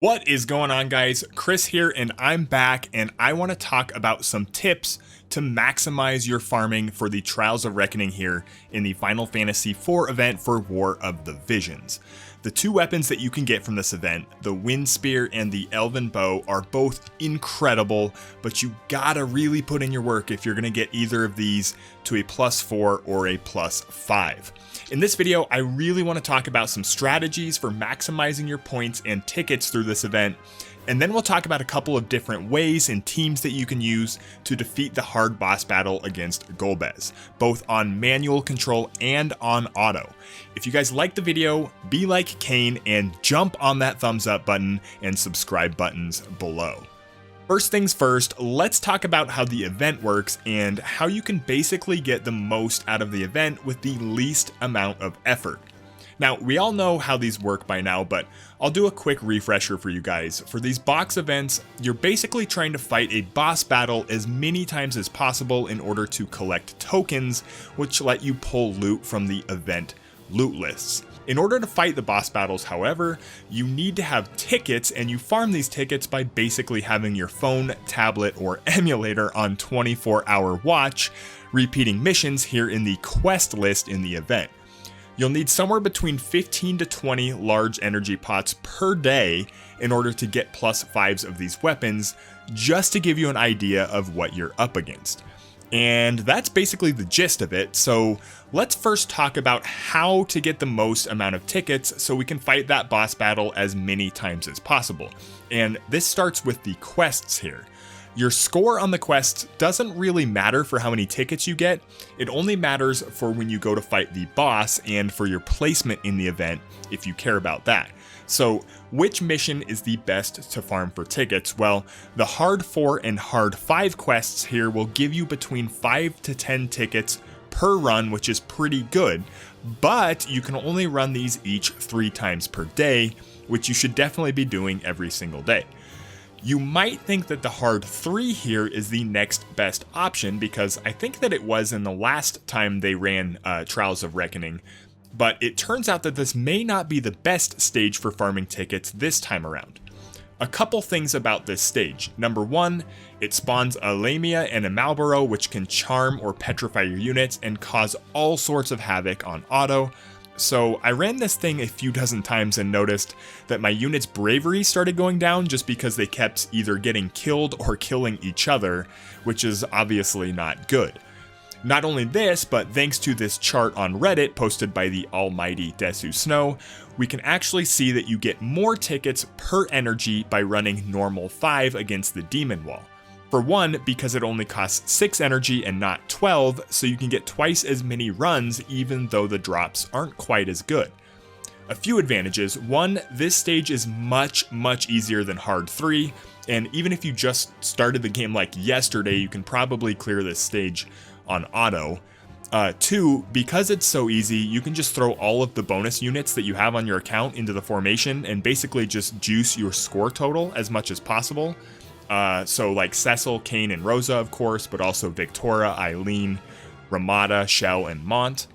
What is going on, guys? Chris here, and I'm back, and I want to talk about some tips to maximize your farming for the Trials of Reckoning here in the Final Fantasy IV event for War of the Visions. The two weapons that you can get from this event, the Wind Spear and the Elven Bow, are both incredible, but you gotta really put in your work if you're gonna get either of these to a +4 or a +5. In this video, I really want to talk about some strategies for maximizing your points and tickets through this event, and then we'll talk about a couple of different ways and teams that you can use to defeat the hard boss battle against Golbez, both on manual control and on auto. If you guys like the video, be like Kane and jump on that thumbs up button and subscribe buttons below. First things first, let's talk about how the event works and how you can basically get the most out of the event with the least amount of effort. Now, we all know how these work by now, but I'll do a quick refresher for you guys. For these box events, you're basically trying to fight a boss battle as many times as possible in order to collect tokens, which let you pull loot from the event loot lists. In order to fight the boss battles, however, you need to have tickets, and you farm these tickets by basically having your phone, tablet, or emulator on 24-hour watch, repeating missions here in the quest list in the event. You'll need somewhere between 15 to 20 large energy pots per day in order to get +5s of these weapons, just to give you an idea of what you're up against. And that's basically the gist of it, so let's first talk about how to get the most amount of tickets so we can fight that boss battle as many times as possible. And this starts with the quests here. Your score on the quests doesn't really matter for how many tickets you get, it only matters for when you go to fight the boss and for your placement in the event if you care about that. So which mission is the best to farm for tickets? Well, the Hard 4 and Hard 5 quests here will give you between 5 to 10 tickets per run, which is pretty good, but you can only run these each 3 times per day, which you should definitely be doing every single day. You might think that the Hard 3 here is the next best option, because I think that it was in the last time they ran Trials of Reckoning, but it turns out that this may not be the best stage for farming tickets this time around. A couple things about this stage. Number one, it spawns a Lamia and a Malboro, which can charm or petrify your units and cause all sorts of havoc on auto. So I ran this thing a few dozen times and noticed that my unit's bravery started going down just because they kept either getting killed or killing each other, which is obviously not good. Not only this, but thanks to this chart on Reddit posted by the almighty Desu Snow, we can actually see that you get more tickets per energy by running normal 5 against the demon wall. For one, because it only costs 6 energy and not 12, so you can get twice as many runs even though the drops aren't quite as good. A few advantages. One, this stage is much easier than Hard 3, and even if you just started the game like yesterday, you can probably clear this stage on auto. 2, because it's so easy, you can just throw all of the bonus units that you have on your account into the formation and basically just juice your score total as much as possible. So like Cecil, Kane, and Rosa, of course, but also Victoria, Eileen, Ramada, Shell, and Mont.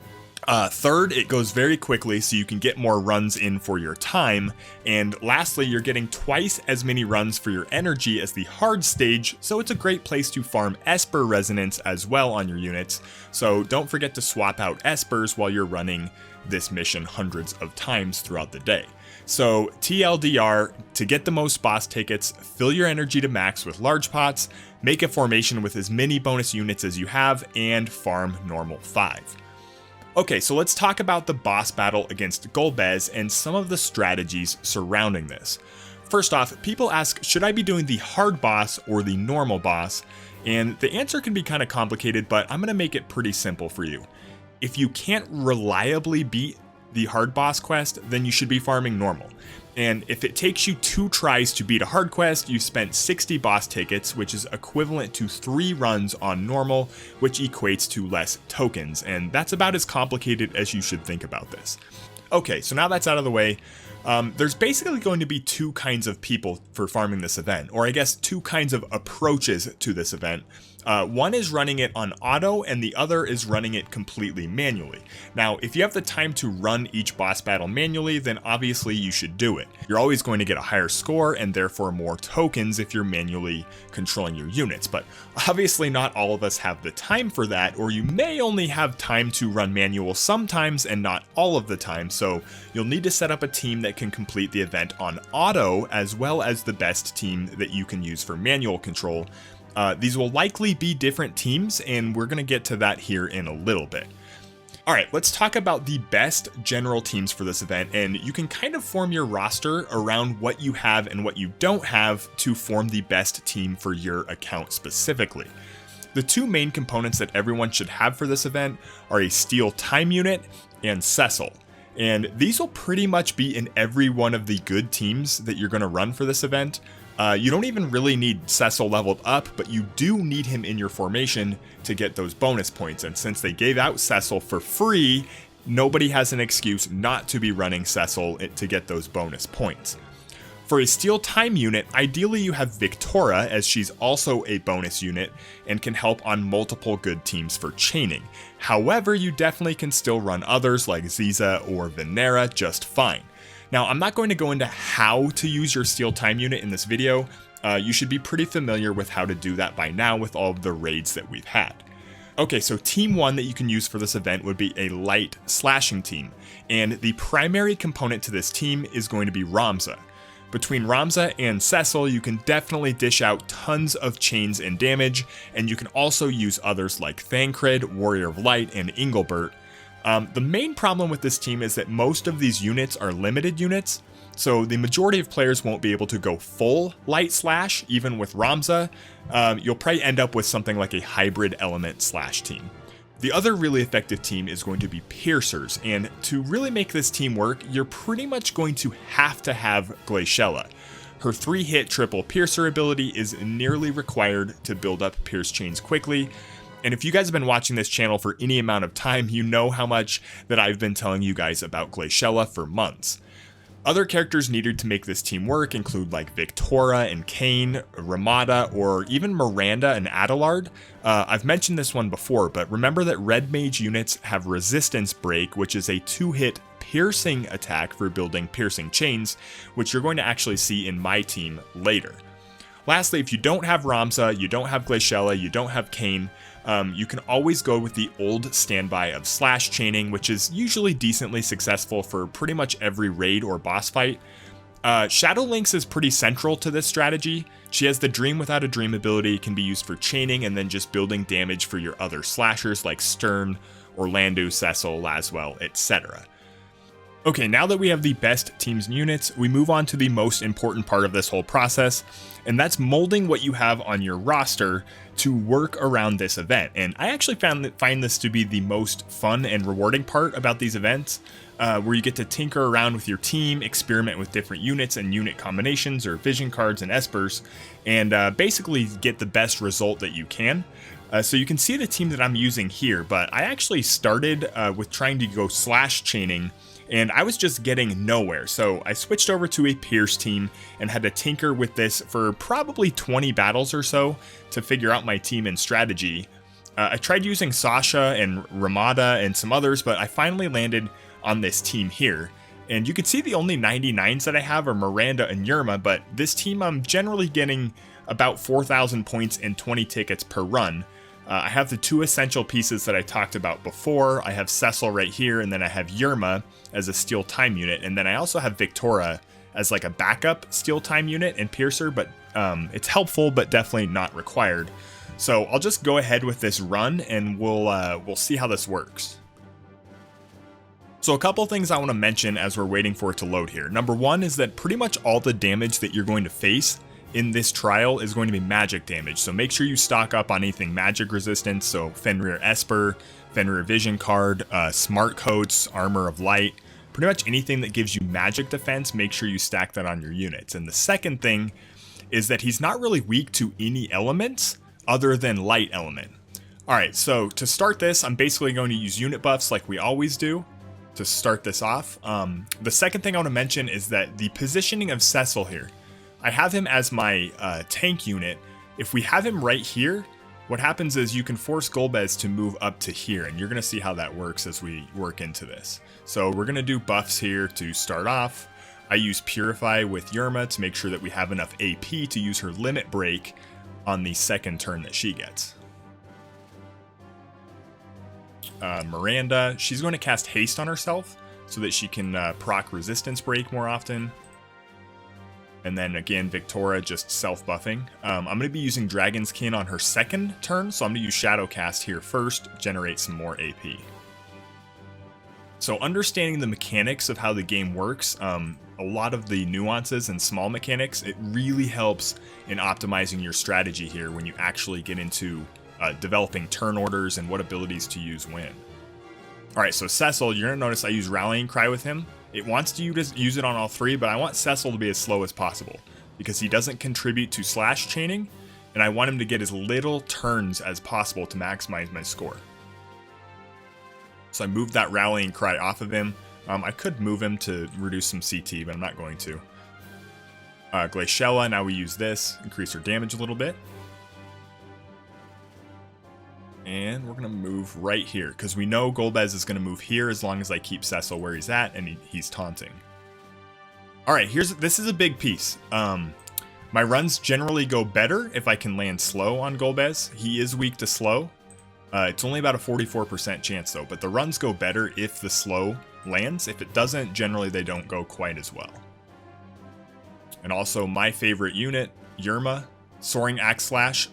Third, it goes very quickly, so you can get more runs in for your time. And lastly, you're getting twice as many runs for your energy as the hard stage, so it's a great place to farm Esper resonance as well on your units. So don't forget to swap out Espers while you're running this mission hundreds of times throughout the day. So TLDR, to get the most boss tickets, fill your energy to max with large pots, make a formation with as many bonus units as you have, and farm normal 5. Okay, so let's talk about the boss battle against Golbez and some of the strategies surrounding this. First off, people ask, should I be doing the hard boss or the normal boss? And the answer can be kind of complicated, but I'm going to make it pretty simple for you. If you can't reliably beat the hard boss quest, then you should be farming normal. And if it takes you 2 tries to beat a hard quest, you spent 60 boss tickets, which is equivalent to 3 runs on normal, which equates to less tokens, and that's about as complicated as you should think about this. Okay, so now that's out of the way, there's basically going to be 2 kinds of people for farming this event, or I guess 2 kinds of approaches to this event. One is running it on auto and the other is running it completely manually. Now, if you have the time to run each boss battle manually, then obviously you should do it. You're always going to get a higher score and therefore more tokens if you're manually controlling your units, but obviously not all of us have the time for that, or you may only have time to run manual sometimes and not all of the time, so you'll need to set up a team that can complete the event on auto as well as the best team that you can use for manual control. These will likely be different teams, and we're going to get to that here in a little bit. Alright, let's talk about the best general teams for this event, and you can kind of form your roster around what you have and what you don't have to form the best team for your account specifically. The two main components that everyone should have for this event are a steel time unit and Cecil. And these will pretty much be in every one of the good teams that you're going to run for this event. You don't even really need Cecil leveled up, but you do need him in your formation to get those bonus points. And since they gave out Cecil for free, nobody has an excuse not to be running Cecil to get those bonus points. For a steel time unit, ideally you have Victoria, as she's also a bonus unit and can help on multiple good teams for chaining. However, you definitely can still run others like Ziza or Venera just fine. Now, I'm not going to go into how to use your steel time unit in this video. You should be pretty familiar with how to do that by now with all of the raids that we've had. Okay, so team 1 that you can use for this event would be a light slashing team, and the primary component to this team is going to be Ramza. Between Ramza and Cecil, you can definitely dish out tons of chains and damage, and you can also use others like Thancred, Warrior of Light, and Engelbert. The main problem with this team is that most of these units are limited units, so the majority of players won't be able to go full light slash, even with Ramza. You'll probably end up with something like a hybrid element slash team. The other really effective team is going to be Piercers, and to really make this team work, you're pretty much going to have Glaciella. Her 3-hit triple Piercer ability is nearly required to build up Pierce chains quickly. And if you guys have been watching this channel for any amount of time, you know how much that I've been telling you guys about Glaciella for months. Other characters needed to make this team work include like Victoria and Kane, Ramada, or even Miranda and Adelard. I've mentioned this one before, but remember that red mage units have resistance break, which is a 2-hit piercing attack for building piercing chains, which you're going to actually see in my team later. Lastly, if you don't have Ramza, you don't have Glaciella, you don't have Kane, you can always go with the old standby of slash chaining, which is usually decently successful for pretty much every raid or boss fight. Shadow Lynx is pretty central to this strategy. She has the Dream Without a Dream ability, can be used for chaining and then just building damage for your other slashers like Stern, Orlando, Cecil, Laswell, etc. Okay, now that we have the best teams and units, we move on to the most important part of this whole process, and that's molding what you have on your roster to work around this event. And I actually find this to be the most fun and rewarding part about these events, where you get to tinker around with your team, experiment with different units and unit combinations or vision cards and espers, and basically get the best result that you can. So you can see the team that I'm using here, but I actually started with trying to go slash chaining, and I was just getting nowhere. So I switched over to a Pierce team and had to tinker with this for probably 20 battles or so to figure out my team and strategy. I tried using Sasha and Ramada and some others, but I finally landed on this team here. And you can see the only 99s that I have are Miranda and Yerma, but this team I'm generally getting about 4,000 points and 20 tickets per run. I have the 2 essential pieces that I talked about before. I have Cecil right here, and then I have Yerma as a steel time unit, and then I also have Victoria as like a backup steel time unit and Piercer, but it's helpful but definitely not required. So I'll just go ahead with this run and we'll see how this works. So a couple things I want to mention as we're waiting for it to load here. Number one is that pretty much all the damage that you're going to face in this trial is going to be magic damage, so make sure you stock up on anything magic resistance, so Fenrir Esper, Fenrir Vision Card, Smart Coats, Armor of Light, pretty much anything that gives you magic defense, make sure you stack that on your units. And the second thing is that he's not really weak to any elements other than light element. Alright, so to start this, I'm basically going to use unit buffs like we always do to start this off. The second thing I want to mention is that the positioning of Cecil here, I have him as my tank unit. If we have him right here, what happens is you can force Golbez to move up to here, and you're going to see how that works as we work into this. So we're going to do buffs here to start off. I use Purify with Yerma to make sure that we have enough AP to use her Limit Break on the second turn that she gets. Miranda, she's going to cast Haste on herself so that she can proc Resistance Break more often. And then again, Victoria just self-buffing. I'm going to be using Dragon's Kin on her second turn, so I'm going to use Shadow Cast here first, generate some more AP. So understanding the mechanics of how the game works, a lot of the nuances and small mechanics, it really helps in optimizing your strategy here when you actually get into developing turn orders and what abilities to use when. Alright, so Cecil, you're going to notice I use Rallying Cry with him. It wants to use it on all three, but I want Cecil to be as slow as possible because he doesn't contribute to slash chaining, and I want him to get as little turns as possible to maximize my score. So I moved that Rallying Cry off of him. I could move him to reduce some CT, but I'm not going to. Glaciella, now we use this, increase her damage a little bit. And we're going to move right here, because we know Golbez is going to move here as long as I keep Cecil where he's at, and he's taunting. Alright, this is a big piece. My runs generally go better if I can land slow on Golbez. He is weak to slow. It's only about a 44% chance though, but the runs go better if the slow lands. If it doesn't, generally they don't go quite as well. And also my favorite unit, Yerma, Soaring Axe Slash.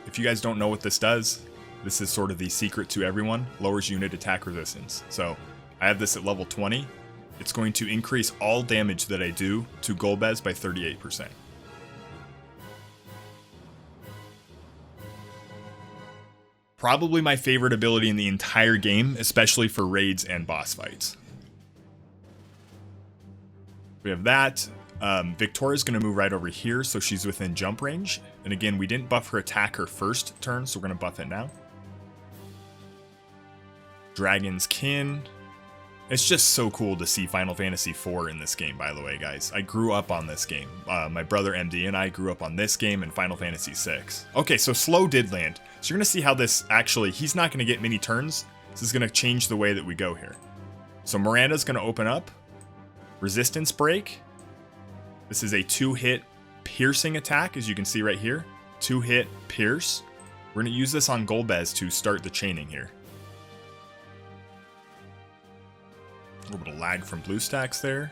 If you guys don't know what this does, this is sort of the secret to everyone. Lowers unit attack resistance. So I have this at level 20. It's going to increase all damage that I do to Golbez by 38%. Probably my favorite ability in the entire game, especially for raids and boss fights. We have that. Victoria's going to move right over here, so she's within jump range. And again, we didn't buff her attack her first turn, so we're going to buff it now. Dragon's Kin. It's just so cool to see Final Fantasy IV in this game, by the way, guys. I grew up on this game. My brother MD and I grew up on this game and Final Fantasy VI. Okay, so slow did land. So you're going to see how this actually, he's not going to get many turns. This is going to change the way that we go here. So Miranda's going to open up. Resistance Break. This is a 2-hit piercing attack, as you can see right here. 2-hit pierce. We're going to use this on Golbez to start the chaining here. A little bit of lag from BlueStacks there.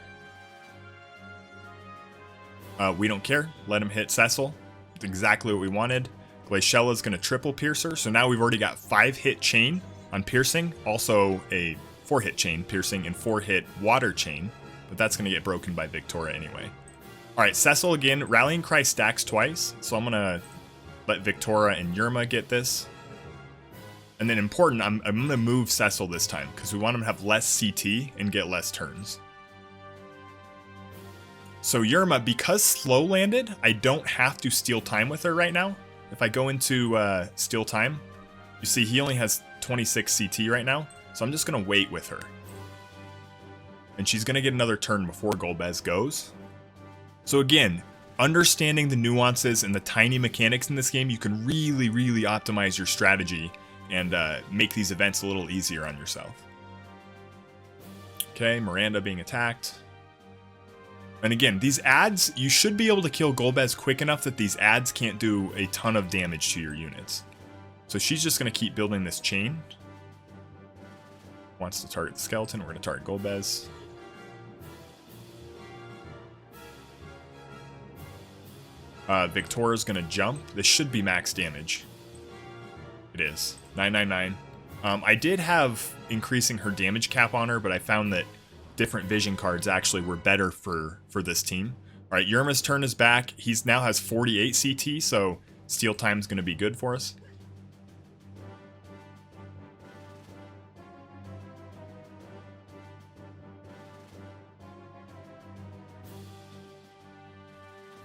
We don't care. Let him hit Cecil. It's exactly what we wanted. Glaciella going to triple piercer. So now we've already got 5-hit chain on piercing. Also a 4-hit chain piercing and 4-hit water chain. But that's going to get broken by Victoria anyway. Alright, Cecil again. Rallying Cry stacks twice. So I'm going to let Victoria and Yerma get this. And then important, I'm going to move Cecil this time because we want him to have less CT and get less turns. So Yerma, because slow landed, I don't have to steal time with her right now. If I go into steal time, you see he only has 26 CT right now. So I'm just going to wait with her. And she's going to get another turn before Golbez goes. So again, understanding the nuances and the tiny mechanics in this game, you can really, really optimize your strategy and make these events a little easier on yourself. Okay, Miranda being attacked. And again, these ads, you should be able to kill Golbez quick enough that these ads can't do a ton of damage to your units. So she's just going to keep building this chain. Wants to target the skeleton, we're going to target Golbez. Victoria's going to jump. This should be max damage. It is. 999. I did have increasing her damage cap on her, but I found that different vision cards actually were better for this team. Alright, Yerma's turn is back. He now has 48 CT, so steal time is going to be good for us.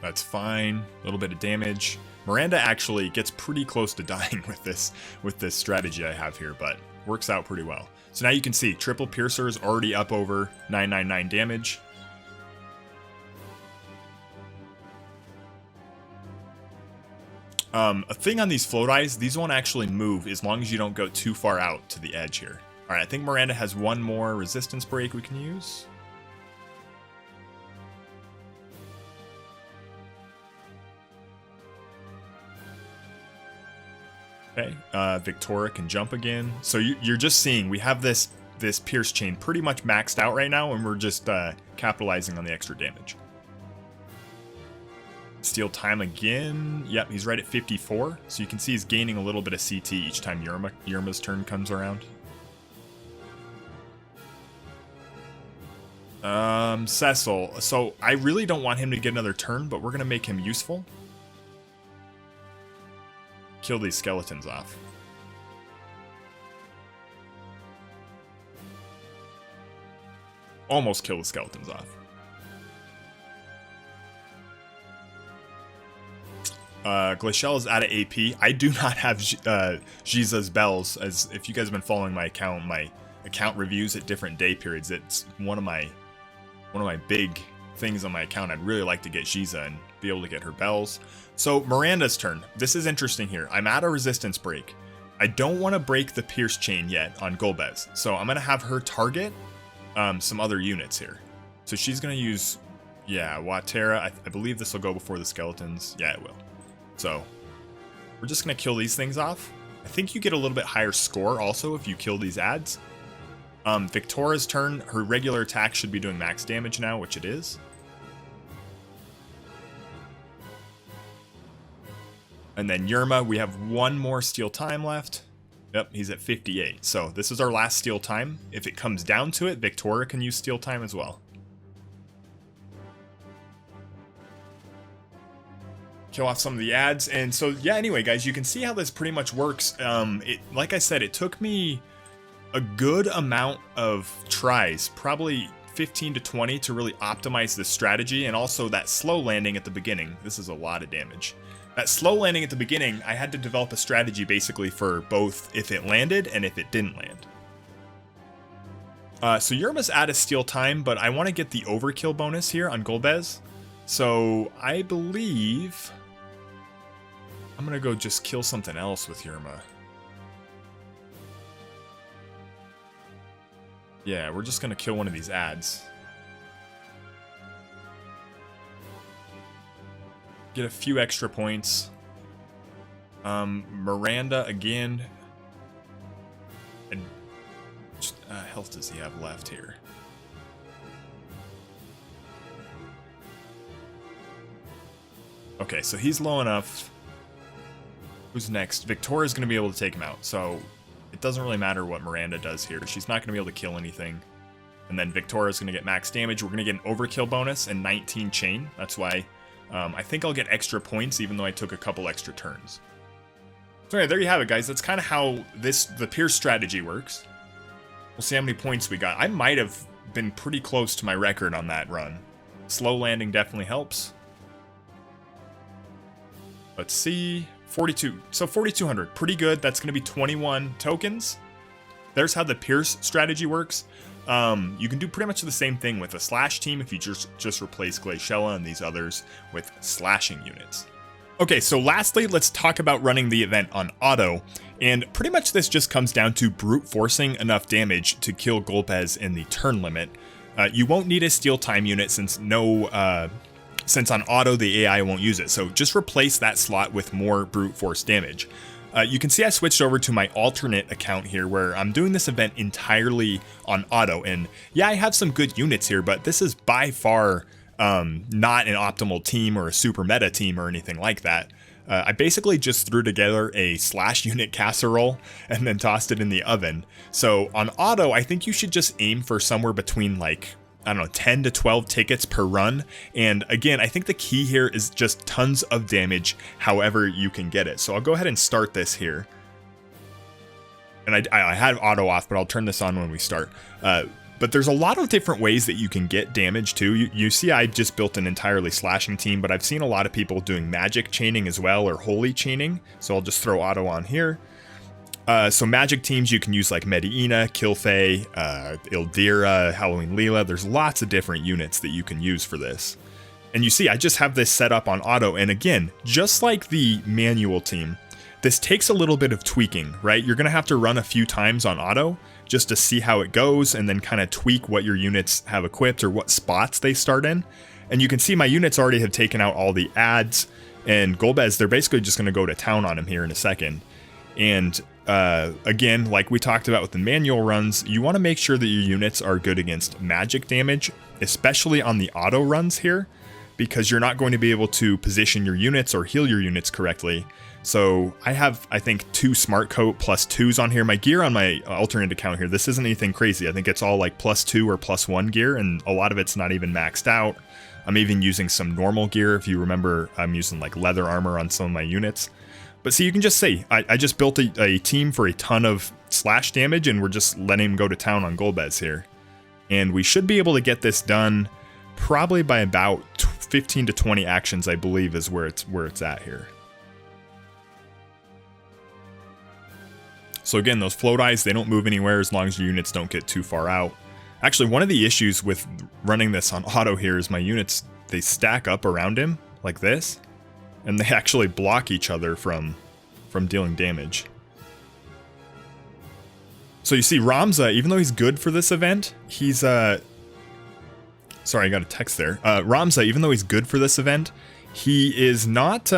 That's fine. A little bit of damage. Miranda actually gets pretty close to dying with this strategy I have here, but works out pretty well. So now you can see triple piercer is already up over 999 damage. A thing on these float eyes, these won't actually move as long as you don't go too far out to the edge here. All right, I think Miranda has one more resistance break we can use. Okay, Victoria can jump again. So you're just seeing we have this pierce chain pretty much maxed out right now, and we're just capitalizing on the extra damage. Steal time again. Yep, he's right at 54. So you can see he's gaining a little bit of CT each time Yerma's turn comes around. Cecil. So I really don't want him to get another turn, but we're going to make him useful. Kill these skeletons off. Almost kill the skeletons off. Glacial is out of AP. I do not have Giza's bells, as if you guys have been following my account reviews at different day periods, it's one of my big things on my account. I'd really like to get Giza and be able to get her bells. So Miranda's turn. This is interesting here. I'm at a resistance break. I don't want to break the pierce chain yet on Golbez, so I'm going to have her target some other units here. So she's going to use, yeah, Watera. I believe this will go before the skeletons. Yeah, it will. So we're just going to kill these things off. I think you get a little bit higher score also if you kill these ads. Victoria's turn, her regular attack should be doing max damage now, which it is. And then Yerma, we have one more steal time left. Yep, he's at 58. So this is our last steal time. If it comes down to it, Victoria can use steal time as well. Kill off some of the ads. And so, yeah, anyway, guys, you can see how this pretty much works. Like I said, it took me a good amount of tries, probably 15 to 20, to really optimize this strategy, and also that slow landing at the beginning. This is a lot of damage. That slow landing at the beginning, I had to develop a strategy basically for both if it landed and if it didn't land. So Yerma's out of steal time, but I want to get the overkill bonus here on Golbez. So I believe I'm going to go just kill something else with Yerma. Yeah, we're just going to kill one of these ads. Get a few extra points. Miranda again. And health does he have left here? Okay, so he's low enough. Who's next? Victoria's going to be able to take him out, so it doesn't really matter what Miranda does here. She's not going to be able to kill anything. And then Victoria's going to get max damage. We're going to get an overkill bonus and 19 chain. That's why I think I'll get extra points, even though I took a couple extra turns. So anyway, there you have it, guys. That's kind of how the Pierce strategy works. We'll see how many points we got. I might have been pretty close to my record on that run. Slow landing definitely helps. Let's see. 42. So 4,200. Pretty good. That's going to be 21 tokens. There's how the Pierce strategy works. You can do pretty much the same thing with a slash team if you just replace Glaciella and these others with slashing units. Okay, so lastly, let's talk about running the event on auto. And pretty much this just comes down to brute forcing enough damage to kill Golbez in the turn limit. You won't need a steal time unit since since on auto the AI won't use it. So just replace that slot with more brute force damage. You can see I switched over to my alternate account here where I'm doing this event entirely on auto. And yeah, I have some good units here, but this is by far not an optimal team or a super meta team or anything like that. I basically just threw together a slash unit casserole and then tossed it in the oven. So on auto, I think you should just aim for somewhere between like, I don't know, 10 to 12 tickets per run. And again, I think the key here is just tons of damage however you can get it. So I'll go ahead and start this here. And I had auto off, but I'll turn this on when we start. But there's a lot of different ways that you can get damage too. You see I just built an entirely slashing team, but I've seen a lot of people doing magic chaining as well, or holy chaining. So I'll just throw auto on here. So magic teams, you can use like Medina, Kilfey, Ildira, Halloween Leela. There's lots of different units that you can use for this. And you see, I just have this set up on auto. And again, just like the manual team, this takes a little bit of tweaking, right? You're going to have to run a few times on auto just to see how it goes and then kind of tweak what your units have equipped or what spots they start in. And you can see my units already have taken out all the ads, and Golbez, they're basically just going to go to town on him here in a second. And again, like we talked about with the manual runs, you want to make sure that your units are good against magic damage, especially on the auto runs here, because you're not going to be able to position your units or heal your units correctly. So I have, I think, 2 Smart Coat +2s on here. My gear on my alternate account here, this isn't anything crazy. I think it's all like +2 or +1 gear, and a lot of it's not even maxed out. I'm even using some normal gear. If you remember, I'm using like leather armor on some of my units. But see, you can just see, I just built a team for a ton of slash damage, and we're just letting him go to town on Golbez here. And we should be able to get this done probably by about 15 to 20 actions, I believe, is where it's at here. So again, those float eyes, they don't move anywhere as long as your units don't get too far out. Actually, one of the issues with running this on auto here is my units, they stack up around him like this, and they actually block each other from dealing damage. So you see Ramza, even though he's good for this event, he's sorry, I got a text there. Ramza, even though he's good for this event, he is not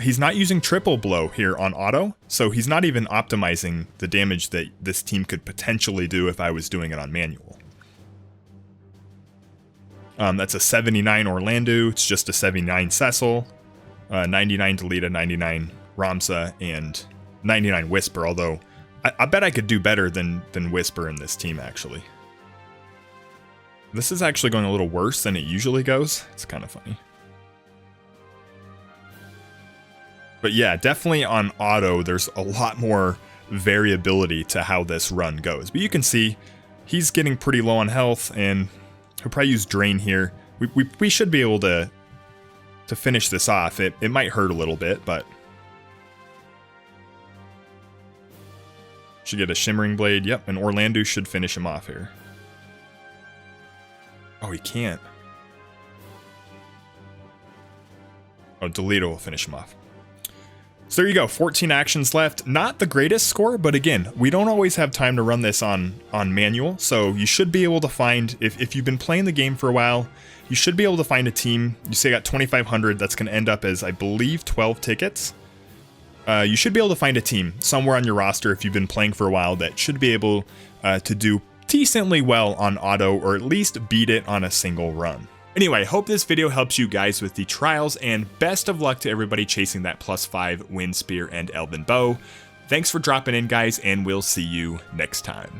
he's not using triple blow here on auto, so he's not even optimizing the damage that this team could potentially do if I was doing it on manual. That's a 79 Orlando, it's just a 79 Cecil, 99 Delita, 99 Ramza, and 99 Whisper, although I bet I could do better than Whisper in this team, actually. This is actually going a little worse than it usually goes. It's kind of funny. But yeah, definitely on auto, there's a lot more variability to how this run goes. But you can see he's getting pretty low on health, and he'll probably use Drain here. We should be able to finish this off. It might hurt a little bit, but should get a Shimmering Blade. Yep, and Orlando should finish him off here. Oh, he can't. Oh, Delito will finish him off. So there you go, 14 actions left. Not the greatest score, but again, we don't always have time to run this on manual, so you should be able to find, if you've been playing the game for a while, you should be able to find a team. You say I got 2,500, that's going to end up as, I believe, 12 tickets. You should be able to find a team somewhere on your roster if you've been playing for a while that should be able to do decently well on auto, or at least beat it on a single run. Anyway, hope this video helps you guys with the trials, and best of luck to everybody chasing that +5 Wind Spear and Elven Bow. Thanks for dropping in, guys, and we'll see you next time.